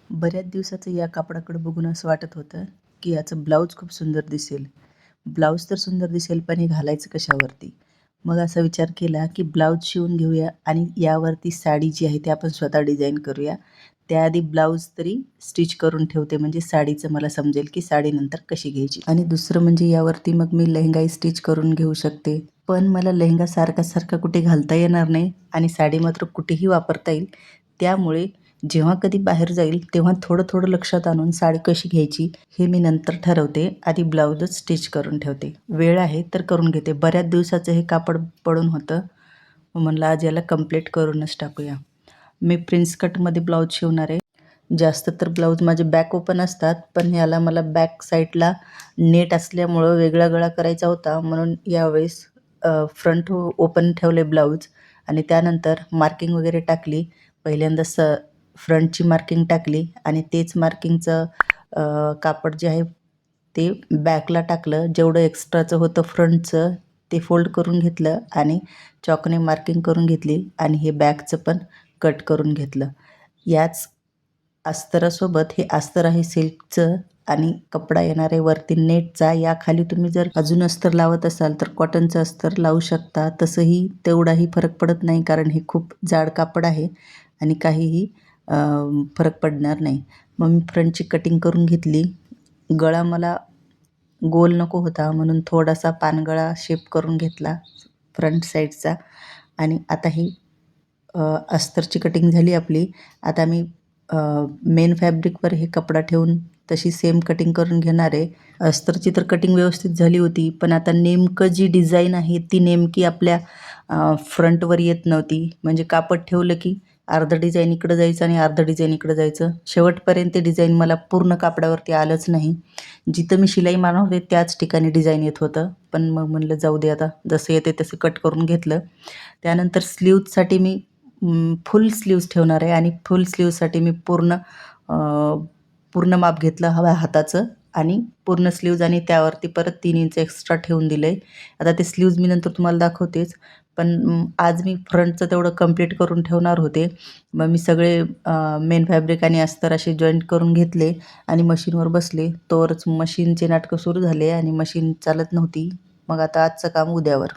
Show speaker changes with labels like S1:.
S1: बऱ्याच दिवसाचं या कापडाकडे बघून असं वाटत होतं की याचं ब्लाऊज खूप सुंदर दिसेल. ब्लाऊज तर सुंदर दिसेल, पण हे घालायचं कशावरती? मग असा विचार केला की ब्लाऊज शिवून घेऊया आणि यावरती साडी जी आहे ती आपण स्वतः डिझाईन करूया. त्याआधी ब्लाऊज तरी स्टिच करून ठेवते, म्हणजे साडीचं मला समजेल की साडी नंतर कशी घ्यायची. आणि दुसरं म्हणजे यावरती मग मी लेहंगाही स्टिच करून घेऊ शकते. पण मला लेहंगा सारखा कुठे घालता येणार नाही आणि साडी मात्र कुठेही वापरता येईल. त्यामुळे जेव्हा कधी बाहेर जाईल तेव्हा थोडं लक्षात आणून साडी कशी घ्यायची हे मी नंतर ठरवते. आधी ब्लाऊजच स्टिच करून ठेवते. वेळ आहे तर करून घेते. बऱ्याच दिवसाचं हे कापड पडून होतं, मग म्हणलं आज याला कंप्लीट करूनच टाकूया. मी प्रिन्स कटमध्ये ब्लाऊज शिवणार आहे. जास्त तर ब्लाऊज माझे बॅक ओपन असतात, पण याला मला बॅक साईडला नेट असल्यामुळं वेगळा गळा करायचा होता, म्हणून यावेळेस फ्रंट ओपन ठेवले ब्लाऊज. आणि त्यानंतर मार्किंग वगैरे टाकली. पहिल्यांदा फ्रंटची मार्किंग टाकली आणि तेच मार्किंगचं कापड जे आहे ते बॅकला टाकलं. जेवढं एक्स्ट्राचं होतं फ्रंटचं ते फोल्ड करून घेतलं आणि चॉकने मार्किंग करून घेतली आणि हे बॅकचं पण कट करून घेतलं. याच अस्तरासोबत हे अस्तर आहे सिल्कचं आणि कपडा येणार आहे वरती नेटचा. याखाली तुम्ही जर अजून अस्तर लावत असाल तर कॉटनचं अस्तर लावू शकता. तसंही तेवढाही फरक पडत नाही, कारण हे खूप जाड कापड आहे आणि काहीही फरक पडणार नाही. मग मी फ्रंटची कटिंग करून घेतली. गळा मला गोल नको होता, म्हणून थोडासा पानगळा शेप करून घेतला फ्रंट साईडचा. आणि आता ही अस्तरची कटिंग झाली आपली. आता मी मेन फॅब्रिकवर हे कपडा ठेवून तशी सेम कटिंग करून घेणार आहे. अस्तरची तर कटिंग व्यवस्थित झाली होती, पण आता नेमकं जी डिझाईन आहे ती नेमकी आपल्या फ्रंटवर येत नव्हती. म्हणजे कापड ठेवलं की अर्धं डिझाईन इकडं जायचं आणि अर्धं डिझाईन इकडं जायचं. शेवटपर्यंत ते डिझाईन मला पूर्ण कापडावरती आलंच नाही. जिथं मी शिलाई मारणार होते त्याच ठिकाणी डिझाईन येत होतं, पण मग म्हणलं जाऊ दे, आता जसं येते तसं कट करून घेतलं. त्यानंतर स्लीव्जसाठी मी फुल स्लीव्ज ठेवणार आहे आणि फुल स्लीव्जसाठी मी पूर्ण माप घेतलं हव्या हाताचं आणि पूर्ण स्लीव्ज आणि त्यावरती परत 3 इंच एक्स्ट्रा ठेवून दिलं आहे. आता ते स्लीव्ज मी नंतर तुम्हाला दाखवतेच, पण आज मी फ्रंटचं तेवढं कंप्लीट करून ठेवणार होते. मग मी सगळे मेन फॅब्रिक आणि अस्तर असे जॉईंट करून घेतले आणि मशीनवर बसले. तोवरच मशीनचे नाटकं सुरू झाले आणि मशीन चालत नव्हती. मग आता आजचं काम उद्यावर.